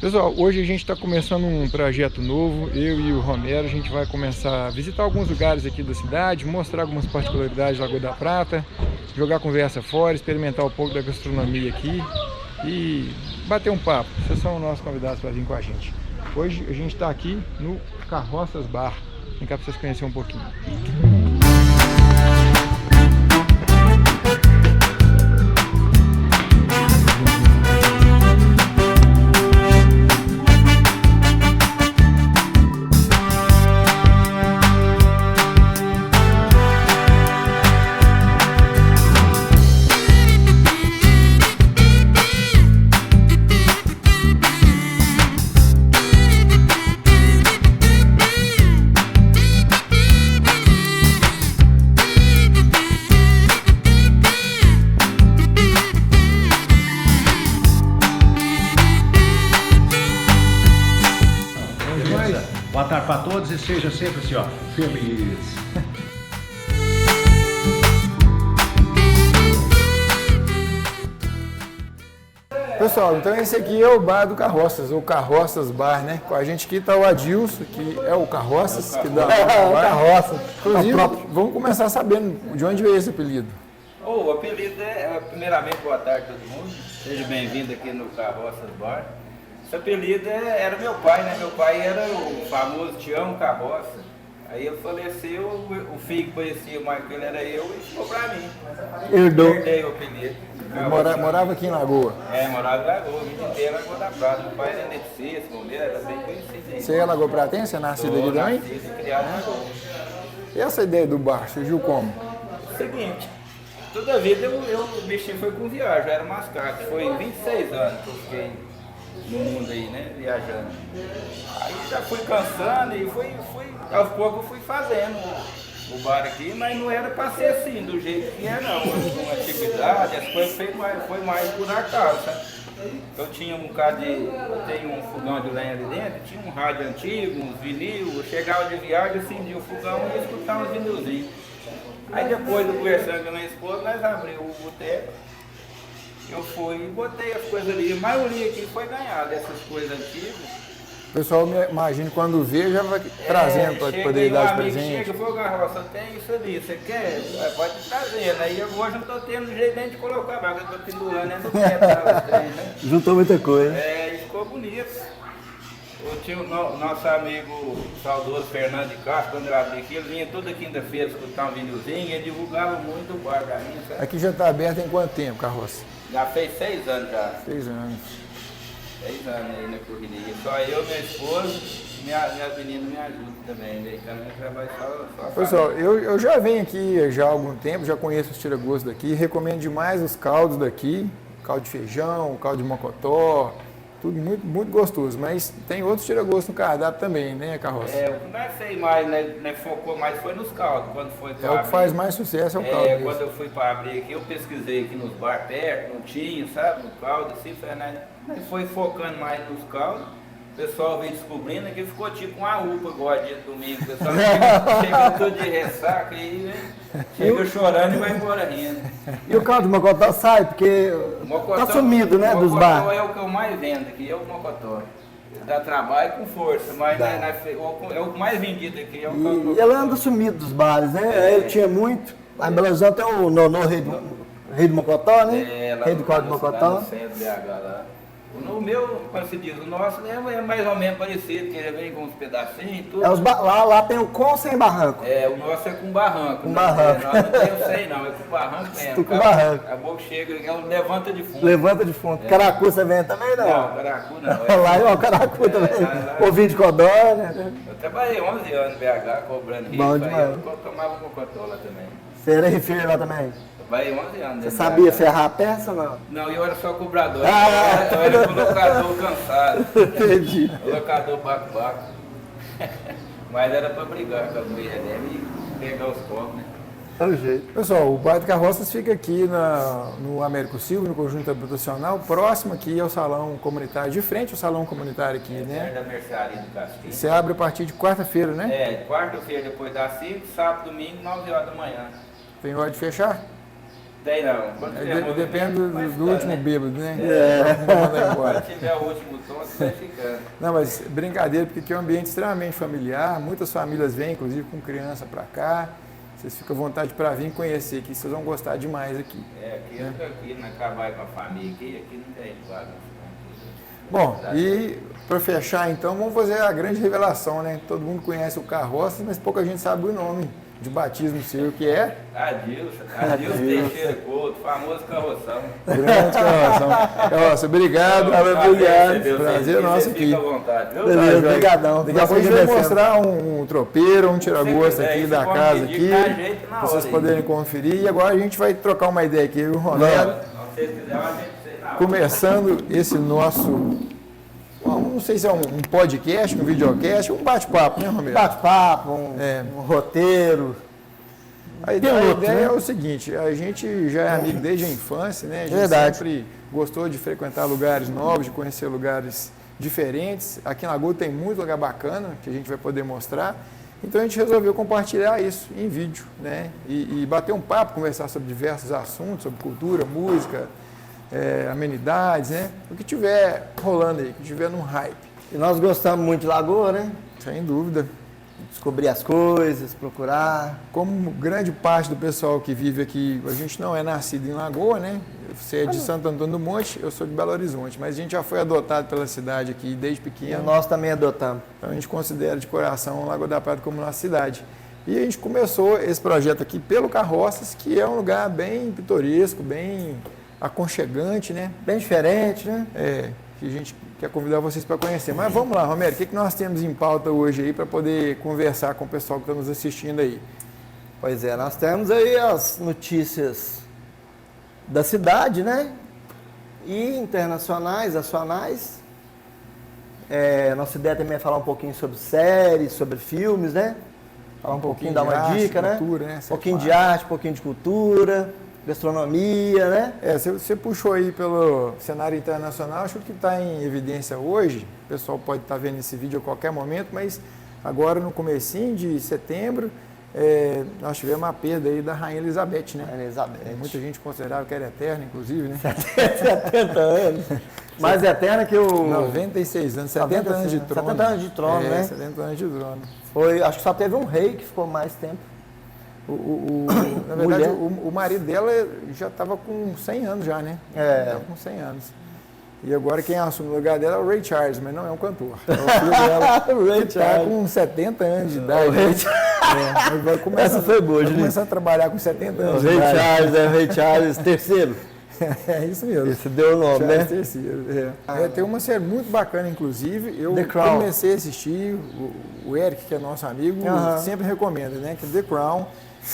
Pessoal, hoje a gente está começando um projeto novo, eu e o Romero, a gente vai começar a visitar alguns lugares aqui da cidade, mostrar algumas particularidades da Lagoa da Prata, jogar conversa fora, experimentar um pouco da gastronomia aqui e bater um papo. Vocês são nossos convidados para vir com a gente. Hoje a gente está aqui no Carroças Bar, vem cá para vocês conhecerem um pouquinho. Boa tarde para todos e seja sempre assim, ó, feliz. Pessoal, então esse aqui é o bar do Carroças, ou Carroças Bar, né? Com a gente aqui está o Adilson, que é o Carroças, que dá o Carroça. Inclusive, vamos começar sabendo de onde veio esse apelido. O apelido primeiramente, boa tarde a todo mundo, seja bem-vindo aqui no Carroças Bar. Esse apelido era meu pai, né? Meu pai era o famoso Tião Carroça. Aí ele faleceu, o filho que conhecia mais que ele era eu e ficou pra mim. Herdei o apelido. Morava aqui em Lagoa? Morava em Lagoa, a vida inteira na Lagoa da Prata. Meu pai era eletricista, bombeiro, era bem conhecido. Você é Lagoa Pratense? É nascido aqui também? Nascido e criado em Lagoa. E essa ideia do bar, surgiu como? Seguinte, toda a vida o bichinho foi com viagem, eu era mascate. Foi 26 anos que eu fiquei no mundo aí, né, viajando. Aí já fui cansando e aos poucos eu fui fazendo o bar aqui, mas não era para ser assim, do jeito que é não. Uma atividade, as coisas foi mais por acaso, sabe? Eu tinha um bocado tenho um fogão de lenha ali dentro, tinha um rádio antigo, uns vinil, eu chegava de viagem, acendia o fogão e ia escutar uns vinilzinhos. Aí depois, conversando com a minha esposa, nós abrimos o boteco. Eu fui e botei as coisas ali. A maioria aqui foi ganhada, essas coisas antigas. O pessoal, imagina, quando vê, já vai trazendo para poder dar de presente. Chega, foi o Carroça, tem isso ali, você quer? Pode trazendo. Aí hoje eu não estou tendo jeito nem de colocar, mas eu estou pendurando no teto, né? Juntou muita coisa. E ficou bonito. Eu tinha o nosso amigo saudoso Fernando de Castro, quando eu abri aqui, ele vinha toda quinta-feira escutar um vinilzinho, ele divulgava muito o bar pra mim, sabe? Aqui já está aberto em quanto tempo, Carroça? Já fez 6 anos já. 6 anos. 6 anos aí na correria. Só eu, minha esposa e minhas meninas me ajudam também. Daí também eu trabalho só Pessoal, eu já venho aqui já há algum tempo, já conheço os tiragostos daqui, recomendo demais os caldos daqui, caldo de feijão, caldo de mocotó, tudo muito, muito gostoso, mas tem outros tiragostos no cardápio também, né, Carroça? O que nós fez mais, né, focou mais foi nos caldos. Quando foi É o que faz mais sucesso, é o caldo. Quando eu fui para abrir aqui, eu pesquisei aqui nos bar perto, não tinha, sabe, no caldo, assim, foi focando mais nos caldos. O pessoal veio descobrindo que ficou tipo uma UPA agora dia de domingo. O pessoal chega tudo de ressaca e chega chorando e vai embora rindo. E o caldo de mocotó sai, porque Mocotó, tá sumido, né, dos Mocotó bares. é o que eu mais vendo aqui, é o mocotó. Dá trabalho com força, mas é o mais vendido aqui, é o caldo de E mocotó. ele anda sumido dos bares, né? Ele tinha muito. Lá em Belo Horizonte tem o Nonô Rei do Mocotó, né? Lá Rei do caldo de lá mocotó. no centro BH lá. O meu, como se diz, o nosso é mais ou menos parecido, que ele vem com uns pedacinhos e tudo. Lá tem o com sem barranco. O nosso é com barranco. Com barranco. Nós não temos sem não, é com barranco mesmo. Com barranco. A boca chega, é um levanta de fundo. Levanta de fundo. Caracu você vem também, não? Não, caracu não. Lá é o caracu também. lá- Ovinho de codó, né? Eu trabalhei 11 anos no BH cobrando Bom rico, aí demais. eu tomava mocotó lá também. Você era refeiro lá também? Trabalhei 11 anos. Você no sabia BH. ferrar a peça ou não? Não, eu era só cobrador. Ah! Eu era colocador cansado. Entendi. Colocador baco-baco. Mas era pra brigar com a mulher dele e pegar os copos, né? É o jeito. Pessoal, o bar do Carroças fica aqui no Américo Silva, no Conjunto Habitacional, próximo aqui ao Salão Comunitário, de frente ao Salão Comunitário aqui, né? Da Mercearia do Castilho. Você abre a partir de quarta-feira, né? Quarta-feira depois das 5, sábado, domingo, 9 horas da manhã. Tem hora de fechar? Tem não. Quando tiver Depende movimento, vai do ficando, último né? bêbado, né? Mandar embora. Quando tiver o último tom, você vai ficando. Não, mas brincadeira, porque aqui é um ambiente extremamente familiar, muitas famílias vêm, inclusive com criança para cá. Vocês ficam à vontade para vir conhecer aqui, vocês vão gostar demais aqui. Aqui eu tô aqui, nós trabalhamos com a família aqui não tem bagunça. Bom, e para fechar então, vamos fazer a grande revelação, né? Todo mundo conhece o Carroças, mas pouca gente sabe o nome de batismo seu, que é... Adilson Teixeira Couto, famoso carroção. Grande Carroção. Carroça, obrigado. Obrigado. Prazer nosso aqui. Fica à vontade, viu? Beleza, obrigadão. Daqui a pouco a gente vai mostrar um tropeiro, um tira-gosto aqui da casa aqui, para vocês poderem conferir. E agora a gente vai trocar uma ideia aqui, o Romero. Se vocês quiserem, a gente... Começando esse nosso, não sei se é um podcast, um videocast, um bate-papo, né, Romero? Bate-papo, um roteiro. A ideia é o seguinte, a gente já é amigo desde a infância, né? A gente sempre gostou de frequentar lugares novos, de conhecer lugares diferentes. Aqui em Lagoa tem muito lugar bacana que a gente vai poder mostrar. Então a gente resolveu compartilhar isso em vídeo, né? E bater um papo, conversar sobre diversos assuntos, sobre cultura, música, amenidades, né? O que tiver rolando aí, o que tiver no hype. E nós gostamos muito de Lagoa, né? Sem dúvida. Descobrir as coisas, procurar. Como grande parte do pessoal que vive aqui, a gente não é nascido em Lagoa, né? Você é de Santo Antônio do Monte, eu sou de Belo Horizonte, mas a gente já foi adotado pela cidade aqui desde pequeno. E nós também adotamos. Então a gente considera de coração Lagoa da Prata como nossa cidade. E a gente começou esse projeto aqui pelo Carroças, que é um lugar bem pitoresco, bem aconchegante, né? Bem diferente, né? Que a gente quer convidar vocês para conhecer. Mas vamos lá, Romero, o que nós temos em pauta hoje aí para poder conversar com o pessoal que está nos assistindo aí? Pois é, nós temos aí as notícias da cidade, né? E internacionais, nacionais. Nossa ideia também é falar um pouquinho sobre séries, sobre filmes, né? Falar um pouquinho, dar uma dica, né? Cultura, né? Um pouquinho de arte, um pouquinho de cultura, gastronomia, né? Você puxou aí pelo cenário internacional, acho que está em evidência hoje, o pessoal pode estar vendo esse vídeo a qualquer momento, mas agora no comecinho de setembro, nós tivemos a perda aí da Rainha Elizabeth, né? Rainha Elizabeth. Muita gente considerava que era eterna, inclusive, né? 70 anos. Mais eterna que o... 96 anos, 70 anos de trono. 70 anos de trono, né? 70 anos de trono. Foi, acho que só teve um rei que ficou mais tempo. Na verdade, o marido dela já estava com 100 anos já, né? Estava com 100 anos. E agora quem assume o lugar dela é o Ray Charles, mas não é um cantor. É o filho dela, que está com 70 anos de idade. Essa foi boa, vai começar a trabalhar com 70 anos de idade. O Ray Charles III. É isso mesmo. Esse deu o nome, né? Tem uma série muito bacana, inclusive. Eu comecei a assistir, o Eric, que é nosso amigo, sempre recomenda, né? Que The Crown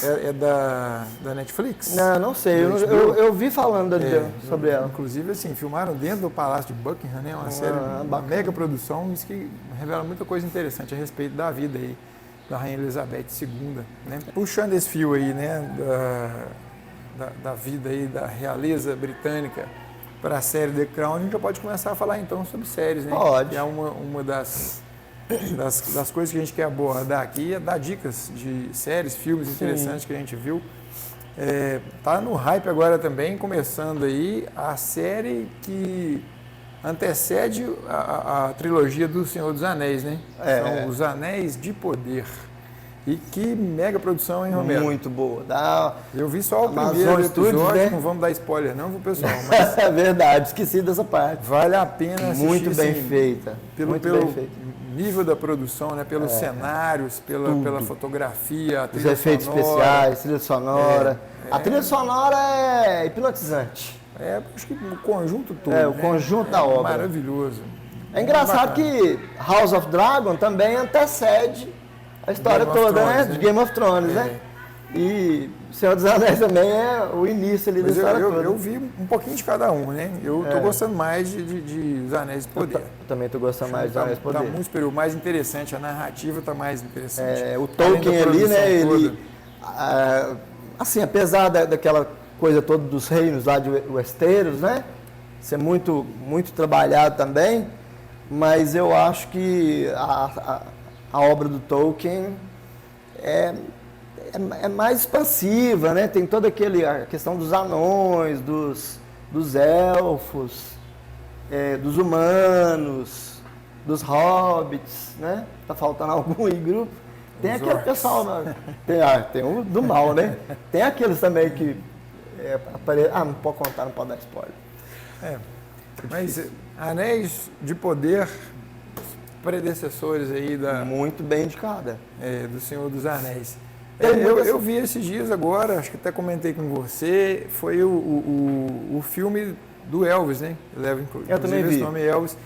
é da Netflix. Não sei. Eu vi falando sobre ela. Inclusive, assim, filmaram dentro do Palácio de Buckingham, né? Uma série, uma mega produção, isso que revela muita coisa interessante a respeito da vida aí da Rainha Elizabeth II, né? Puxando esse fio aí, né? Da vida aí da realeza britânica para a série The Crown, a gente já pode começar a falar então sobre séries, né? Pode. Que é uma das coisas que a gente quer abordar aqui, é dar dicas de séries, filmes interessantes que a gente viu. Tá no hype agora também, começando aí a série que antecede a trilogia do Senhor dos Anéis, né? São Os Anéis de Poder. E que mega produção, hein, Romero? Muito boa. Eu vi só o primeiro episódio, né? Não vamos dar spoiler não, pessoal. Mas é verdade, esqueci dessa parte. Vale a pena assistir. Muito bem feita. Pelo nível da produção, né? Pelos cenários, pela fotografia, a trilha os efeitos especiais, trilha sonora. A trilha sonora é hipnotizante. Acho que o conjunto todo. O conjunto da obra. Maravilhoso. É engraçado que House of Dragon também antecede a história toda, né? De Game of Thrones, né? E Senhor dos Anéis também é o início ali da história toda. Eu vi um pouquinho de cada um, né? Eu tô gostando mais de Os Anéis de Poder. Eu também tô gostando mais de Os Anéis de Poder. Tá muito superior, mais interessante, a narrativa tá mais interessante. O Tolkien ali, né? Ele, assim, apesar daquela coisa toda dos reinos lá de Westeros, né? Ser muito, muito trabalhado também, mas eu acho que a obra do Tolkien é é mais expansiva, né? Tem toda a questão dos anões, dos elfos, dos humanos, dos hobbits, né? Tá faltando algum aí grupo. Tem Os aquele orcs. pessoal, né? Tem o do mal, né? Tem aqueles também que não pode contar, não pode dar spoiler. Mas Anéis de Poder, predecessores aí Muito bem indicada. do Senhor dos Anéis. Tem muitas- Eu vi esses dias agora, acho que até comentei com você, foi o filme do Elvis, né? Eu também vi. Esse nome Elvis.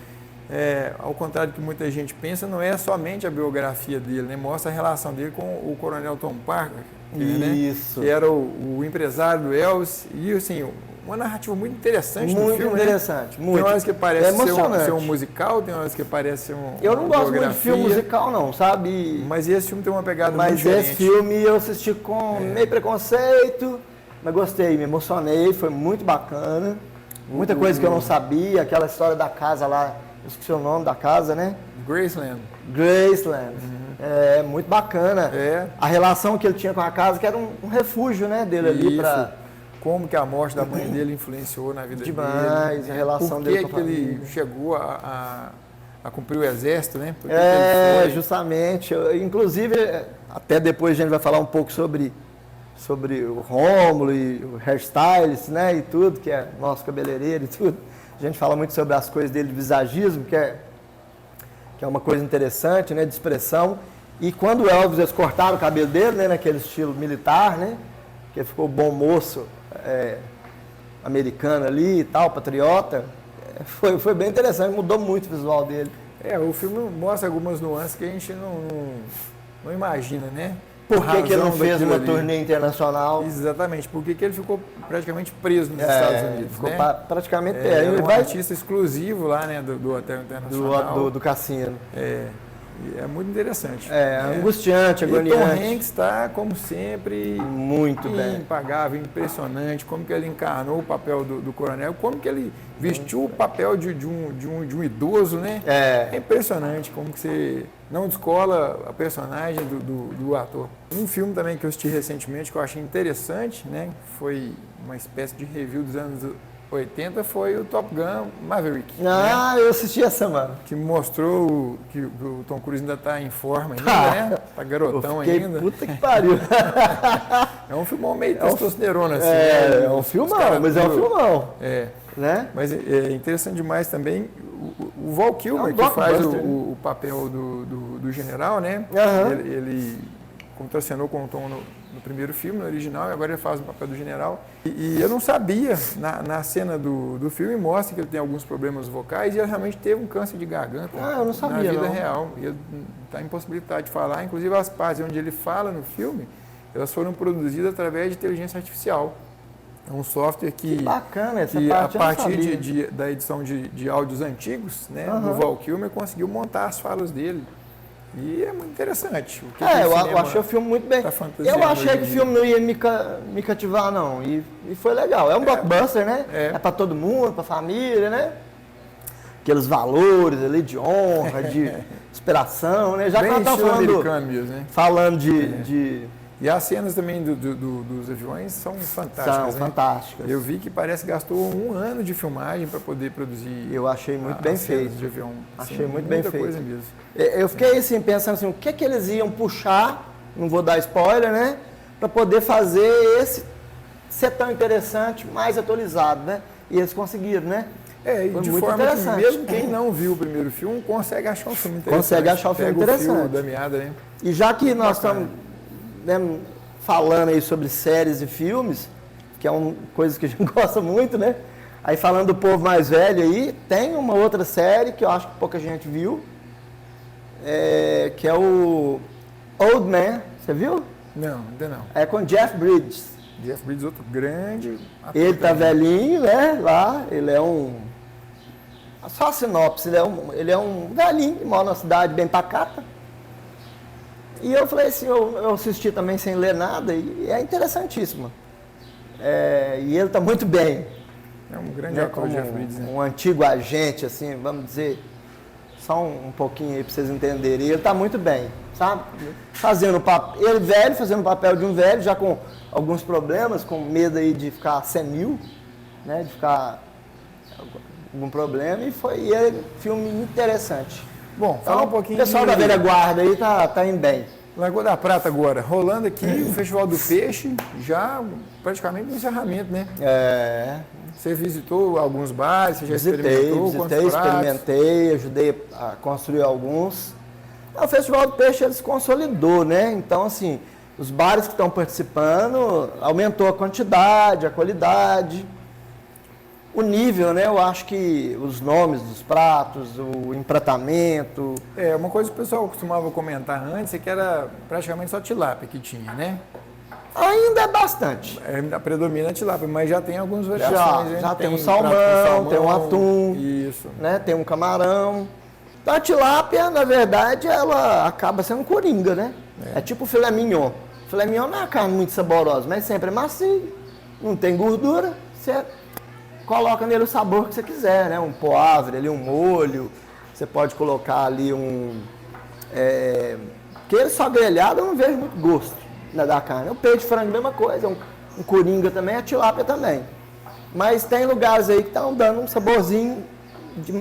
Ao contrário do que muita gente pensa, não é somente a biografia dele, né? Mostra a relação dele com o Coronel Tom Parker, Isso. que era o empresário do Elvis, e assim, uma narrativa muito interessante no Muito filme, né? interessante, muito. Tem horas que É parece emocionante. ser um musical, tem horas que parece ser Eu não uma gosto muito de filme biografia, musical, não, sabe? mas esse filme tem uma pegada muito Mas diferente. esse filme eu assisti com meio preconceito, mas gostei, me emocionei, foi muito bacana. Muita coisa que eu não sabia, aquela história da casa lá, eu esqueci o nome da casa, né? Graceland. Graceland. É muito bacana. É. A relação que ele tinha com a casa, que era um refúgio, né, dele ali Isso. para Como que a morte da mãe dele influenciou na vida demais, dele. a relação Por dele que com a ele família. chegou a cumprir o exército, né? Por que que ele foi? Justamente. Inclusive, até depois a gente vai falar um pouco sobre o Rômulo e o hairstylist, né, e tudo, que é nosso cabeleireiro e tudo. A gente fala muito sobre as coisas dele de visagismo, que é uma coisa interessante, né, de expressão. E quando o Elvis, eles cortaram o cabelo dele, né, naquele estilo militar, né, que ele ficou bom moço americano ali e tal, patriota, foi bem interessante, mudou muito o visual dele. O filme mostra algumas nuances que a gente não imagina, né? Por que que ele não Razão fez daquilo uma ali. turnê internacional? Exatamente, porque que ele ficou praticamente preso nos Estados Unidos, Ficou né? praticamente Ele ele era um vai artista exclusivo lá, né, do Hotel Internacional. do cassino. E é muito interessante. Angustiante, E Tom agoniante. Hanks está, como sempre, Muito bem. impagável, impressionante, como que ele encarnou o papel do coronel, como que ele vestiu o papel de um idoso, né? É impressionante como que você não descola a personagem do ator. Um filme também que eu assisti recentemente, que eu achei interessante, né? Foi uma espécie de review dos anos 80, foi o Top Gun Maverick. Eu assisti essa, mano. Que mostrou que o Tom Cruise ainda está em forma ainda, né? Tá garotão Eu fiquei, ainda. puta que pariu. É um filmão meio testosterona, assim. É um Os filmão, caras mas é um tudo- filmão. Né? Mas é interessante demais também o Val Kilmer, É um que faz blockbuster, o papel do general, né? Aham. Ele contracenou com o Tom no primeiro filme, no original, e agora ele faz o papel do general. E eu não sabia, na cena do filme, mostra que ele tem alguns problemas vocais e ele realmente teve um câncer de garganta. Eu não sabia, Na vida não. real. E ele está impossibilitado de falar. Inclusive, as partes onde ele fala no filme, elas foram produzidas através de inteligência artificial. É um software que Bacana essa que parte. a eu não partir sabia. da edição de áudios antigos, né, Aham. do Val Kilmer, conseguiu montar as falas dele. E é muito interessante. O que que o Eu cinema achei o filme muito bem. tá fantasiando Eu achei hoje que o em filme não ia me cativar, não. E foi legal. É um blockbuster, né? É. É pra todo mundo, pra família, né? Aqueles valores ali de honra, de inspiração, né? Já que bem nós estamos estilo falando, americano mesmo, né? falando de E as cenas também dos aviões são fantásticas, são né? fantásticas. Eu vi que parece que gastou 1 ano de filmagem para poder produzir Eu achei muito as bem cenas feito. de avião. Achei muito bem muita feito. coisa mesmo. Eu fiquei assim, pensando assim, o que que eles iam puxar, não vou dar spoiler, né? Para poder fazer esse ser tão interessante, mais atualizado, né? E eles conseguiram, né? E Foi de muito forma que interessante. mesmo quem não viu o primeiro filme consegue achar o filme interessante. Consegue achar o filme Pega interessante. O fio da meada, né? E já que nós Bacana. estamos, né, falando aí sobre séries e filmes, que é uma coisa que a gente gosta muito, né? Aí falando do povo mais velho aí, tem uma outra série que eu acho que pouca gente viu, que é o Old Man, você viu? Não, ainda não. É com Jeff Bridges. Jeff Bridges, outro grande ator Ele tá também. velhinho, né? Lá, ele é um... Só a sinopse, ele é um velhinho que mora numa cidade bem pacata. E eu falei assim, eu assisti também sem ler nada e é interessantíssimo. E ele está muito bem. É um grande Né? ator, Como Jeff Bridges, né? um antigo agente, assim, vamos dizer, só um pouquinho aí para vocês entenderem. Ele está muito bem, sabe? Ele velho, fazendo o papel de um velho, já com alguns problemas, com medo aí de ficar senil, né? De ficar algum problema. E foi filme interessante. Bom, fala um pouquinho. O pessoal da velha guarda aí tá indo bem. Lagoa da Prata agora, rolando aqui o Festival do Peixe, já praticamente no encerramento, né? Você visitou alguns bares, você já experimentou? Experimentei, ajudei a construir alguns. O Festival do Peixe ele se consolidou, né? Então, assim, os bares que estão participando, aumentou a quantidade, a qualidade, o nível, né? Eu acho que os nomes dos pratos, o empratamento... Uma coisa que o pessoal costumava comentar antes é que era praticamente só tilápia que tinha, né? Ainda é bastante. Predomina a tilápia, mas já tem algumas variações. Já tem um salmão, tem um atum, isso. Né? Tem um camarão. Então a tilápia, na verdade, ela acaba sendo coringa, né? É tipo o filé mignon. O filé mignon não é uma carne muito saborosa, mas sempre é macio, não tem gordura, você coloca nele o sabor que você quiser, né? Um poivre, ali, um molho, você pode colocar ali aquele só grelhado eu não vejo muito gosto, né, da carne. O peito de frango, mesma coisa, um coringa também, a tilápia também. Mas tem lugares aí que estão dando um saborzinho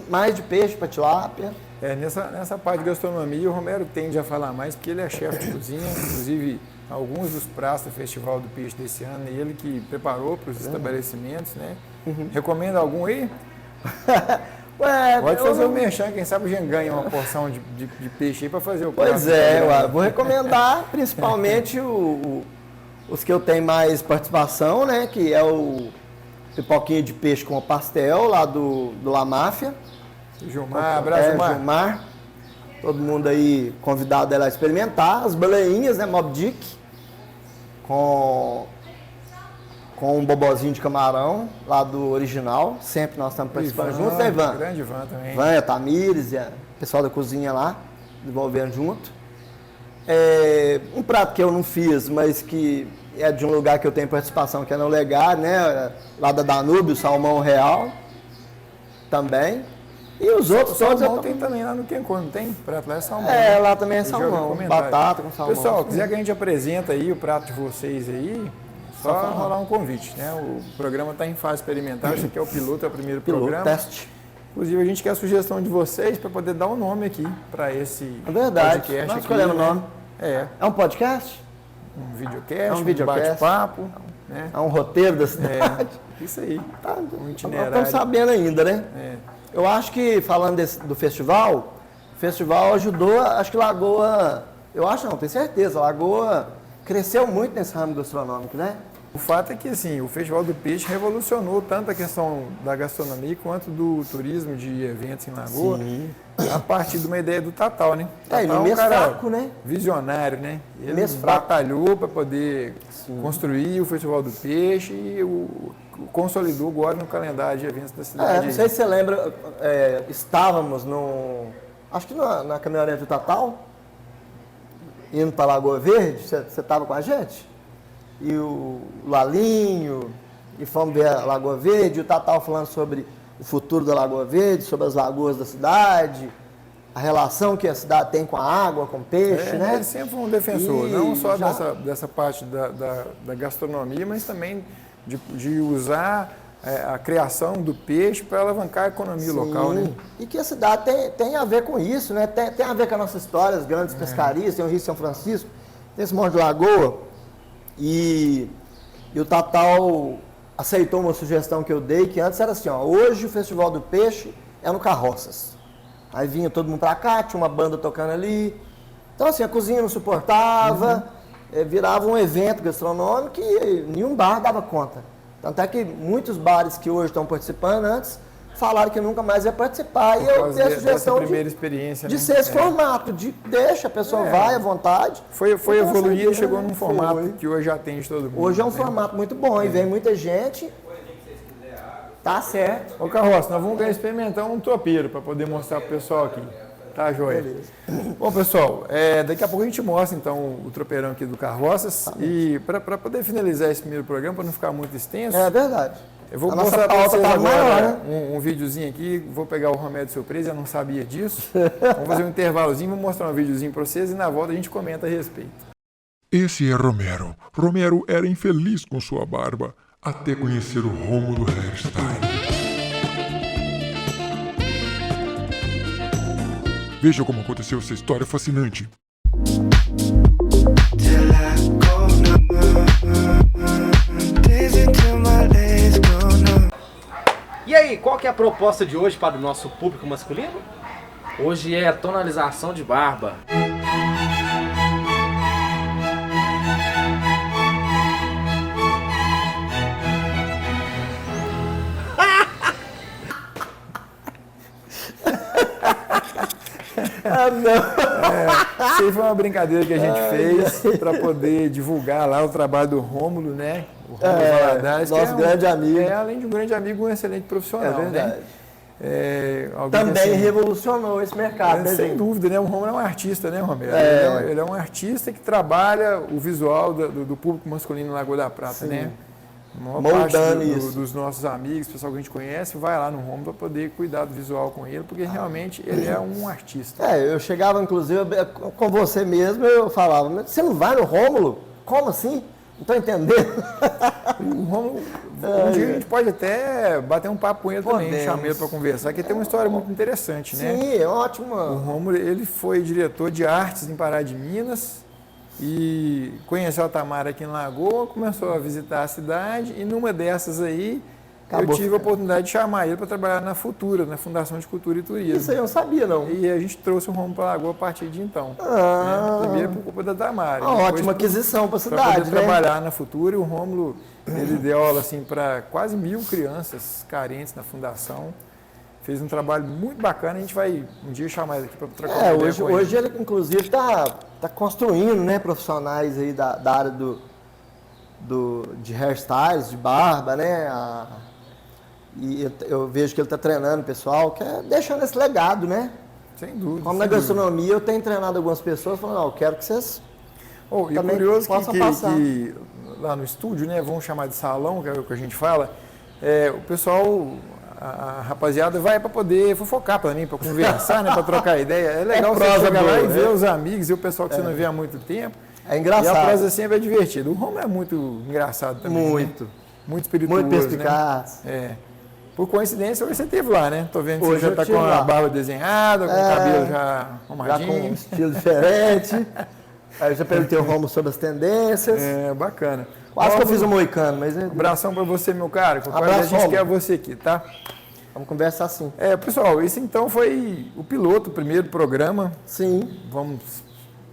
mais de peixe para tilápia. Nessa parte de gastronomia, o Romero tende a falar mais, porque ele é chefe de cozinha, inclusive alguns dos pratos do Festival do Peixe desse ano, ele que preparou para os estabelecimentos, né? Recomenda algum aí? Pode fazer o merchan, quem sabe a gente ganha uma porção de peixe aí para fazer o prato. Pois vou recomendar principalmente os que eu tenho mais participação, né? Que é o pipoquinha de peixe com pastel, lá do La Máfia. Gilmar, abraço, Gilmar. Todo mundo aí convidado a experimentar. As baleinhas, né? Mob Dick. Com um bobozinho de camarão, lá do original. Sempre nós estamos participando juntos, né, Ivan? Grande Ivan também. Ivan, a Tamires e o pessoal da cozinha lá, desenvolvendo junto. Um prato que eu não fiz, mas que é de um lugar que eu tenho participação, que é no Legar, né? Lá da Danúbio, salmão real. Também. E os outros todos... Salmão tem também lá no Quencor, não tem? Prato lá é salmão. Lá também é salmão. Batata com salmão. Pessoal, quiser que a gente apresenta aí o prato de vocês aí, só rolar um convite, né? O programa está em fase experimental, esse aqui é o piloto, é o primeiro programa. Teste. Inclusive, a gente quer a sugestão de vocês para poder dar um nome aqui para esse podcast. Nós escolhemos o nome. É um podcast? Um videocast, um bate-papo. Né? É um roteiro da cidade. Isso aí. Um itinerário. Estamos sabendo ainda, né? Eu acho que, falando do festival, o festival ajudou, acho que Lagoa, tenho certeza, Lagoa cresceu muito nesse ramo gastronômico, né? O fato é que, assim, o Festival do Peixe revolucionou tanto a questão da gastronomia quanto do turismo de eventos em Lagoa, a partir de uma ideia do Tatal, né? Ele é um cara fraco, né? Visionário, né? Ele batalhou para poder construir o Festival do Peixe e consolidou agora no calendário de eventos da cidade. Não sei se você lembra, estávamos acho que na caminhonete do Tatal, indo para Lagoa Verde, você estava com a gente? E o Lalinho, e fomos ver a Lagoa Verde, e o Tatal falando sobre o futuro da Lagoa Verde, sobre as lagoas da cidade, a relação que a cidade tem com a água, com o peixe, né? Ele sempre foi um defensor, não só dessa parte da gastronomia, mas também de usar a criação do peixe para alavancar a economia local, né? E que a cidade tem a ver com isso, né? Tem a ver com a nossa história, as grandes pescarias, tem o Rio São Francisco, tem esse monte de lagoa. E o Tatal aceitou uma sugestão que eu dei, que antes era assim, hoje o Festival do Peixe é no Carroças. Aí vinha todo mundo pra cá, tinha uma banda tocando ali. Então assim, a cozinha não suportava, virava um evento gastronômico e nenhum bar dava conta. Tanto é que muitos bares que hoje estão participando antes falaram que nunca mais ia participar. E eu dei a sugestão de ser esse formato, deixa, a pessoa vai à vontade. Foi evoluindo e chegou num formato que hoje atende todo mundo. Hoje é um formato muito bom e vem muita gente. Tá certo. Ô Carroça, nós vamos experimentar um tropeiro para poder mostrar pro pessoal aqui. Tá, joia? Beleza. Bom, pessoal, daqui a pouco a gente mostra então o tropeirão aqui do Carroças. E para poder finalizar esse primeiro programa, para não ficar muito extenso. É verdade. Eu vou A nossa mostrar para pauta vocês tá agora maior, né? um videozinho aqui, vou pegar o Romero de surpresa, eu não sabia disso. Vamos fazer um intervalozinho, vou mostrar um videozinho para vocês e na volta a gente comenta a respeito. Esse é Romero. Romero era infeliz com sua barba, até conhecer o Rômulo Hairstyle. Veja como aconteceu essa história fascinante. E aí, qual que é a proposta de hoje para o nosso público masculino? Hoje é a tonalização de barba. Ah, não. Isso aí foi uma brincadeira que a gente fez para poder divulgar lá o trabalho do Rômulo, né? O Rômulo Valadares, nosso grande amigo. Além de um grande amigo, um excelente profissional, É verdade. né? Alguém Também assim, revolucionou esse mercado, né, sem gente? dúvida, né? O Rômulo é um artista, né, Romero? É. Ele é um artista que trabalha o visual do público masculino em Lagoa da Prata, né? A maior Moldando parte isso. dos nossos amigos, pessoal que a gente conhece, vai lá no Rômulo para poder cuidar do visual com ele, porque realmente ele é um artista. Eu chegava, inclusive, com você mesmo, eu falava, mas você não vai no Rômulo? Como assim? Não tô entendendo. O Rômulo, um dia a gente pode até bater um papo com ele também, Podemos. chamar ele para conversar, que tem uma história muito interessante, né? Sim, é ótimo. O Rômulo, ele foi diretor de artes em Pará de Minas e conheceu a Tamara aqui em Lagoa, começou a visitar a cidade e numa dessas aí Acabou eu tive a ficando. oportunidade de chamar ele para trabalhar na Futura, na Fundação de Cultura e Turismo. Isso aí eu não sabia, não. E a gente trouxe o Rômulo para Lagoa a partir de então. Ah. Né? Primeiro por culpa da Tamara. Uma depois ótima aquisição para a para poder cidade, né? trabalhar na Futura, e o Rômulo, ele deu aula assim, para quase 1000 crianças carentes na Fundação. Fez um trabalho muito bacana, a gente vai um dia chamar ele aqui para trocar uma ideia com ele. Hoje ele, inclusive, está construindo, né, profissionais aí da área de hairstyles, de barba, né? E eu vejo que ele está treinando o pessoal, deixando esse legado, né? Sem dúvida. Como sem na dúvida. gastronomia, eu tenho treinado algumas pessoas, falando, eu quero que vocês E também curioso possam que passar. lá no estúdio, né, vamos chamar de salão, que é o que a gente fala, o pessoal, a rapaziada vai para poder fofocar para mim, para conversar, né, para trocar ideia. É legal você prosa chegar lá boa, e ver né? os amigos e o pessoal que você não vê há muito tempo. É E engraçado. a prosa sempre é divertida. O Rômulo é muito engraçado também. Muito. Né? Muito espirituoso. Muito perspicaz. Né? Por coincidência, hoje você esteve lá, né? Tô vendo que Hoje você já eu tá tive com a lá. barba desenhada, com o cabelo já Já com um arrumadinho. estilo diferente. Aí eu já perguntei o Romulo sobre as tendências. Bacana. Quase que eu Rômulo, fiz um moicano, mas abração pra você, meu cara. Qualquer Abraço, coisa a gente Rômulo. quer você aqui, tá? vamos conversar assim. Pessoal, esse então foi o piloto, o primeiro programa. Sim. Vamos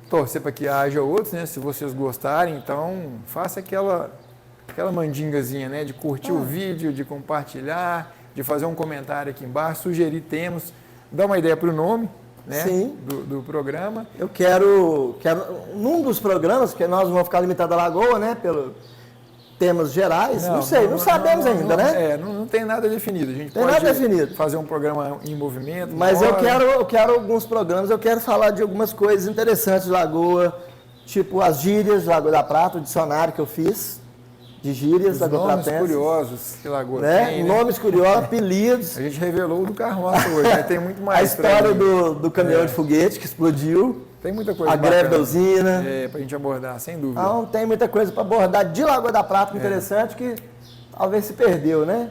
torcer para que haja outros, né? Se vocês gostarem, então faça aquela mandingazinha, né? De curtir o vídeo, de compartilhar, de fazer um comentário aqui embaixo, sugerir temas, dar uma ideia para o nome, né? Sim. Do programa. Eu quero, num dos programas, porque nós vamos ficar limitados à Lagoa, né? Pelo temas gerais. Não sei, não sabemos ainda, né? Não tem nada definido. A gente Tem pode nada definido. fazer um programa em movimento. Mas na eu hora. quero alguns programas, eu quero falar de algumas coisas interessantes de Lagoa, tipo as gírias de Lagoa da Prata, o dicionário que eu fiz de gírias Os da nomes Pratense, curiosos que Lagoa né? tem, né? Nomes curiosos, apelidos. A gente revelou o do Carroça hoje, mas tem muito mais. A história pra- do caminhão de foguete que explodiu, Tem muita coisa a greve da bacana, usina. pra gente abordar, sem dúvida. Então tem muita coisa para abordar de Lagoa da Prata interessante que talvez se perdeu, né?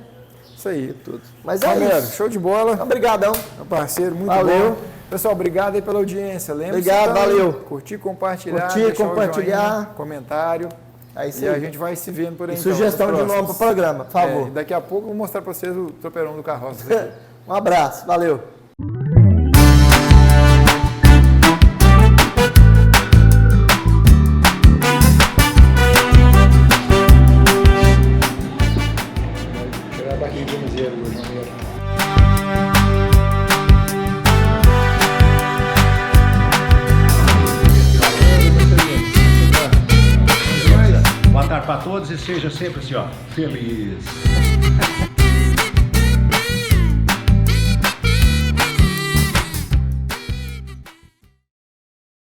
Isso aí. Mas é Romero, isso. show de bola. Obrigadão. Meu parceiro, muito Valeu. bom. Pessoal, obrigado aí pela audiência. Lembre-se, Obrigado, valeu. Curtir, compartilhar, Curtir, deixar o compartilhar. joinha, comentário. É isso E a aí. gente vai se vendo por aí. E então, sugestão nos de nome próximos. para o programa, por favor. Daqui a pouco eu vou mostrar para vocês o tropeirão do Carroça. aqui. Um abraço, valeu. Tirar a barriga de miséria hoje, Romero. Boa tarde para todos e seja sempre assim, ó, feliz.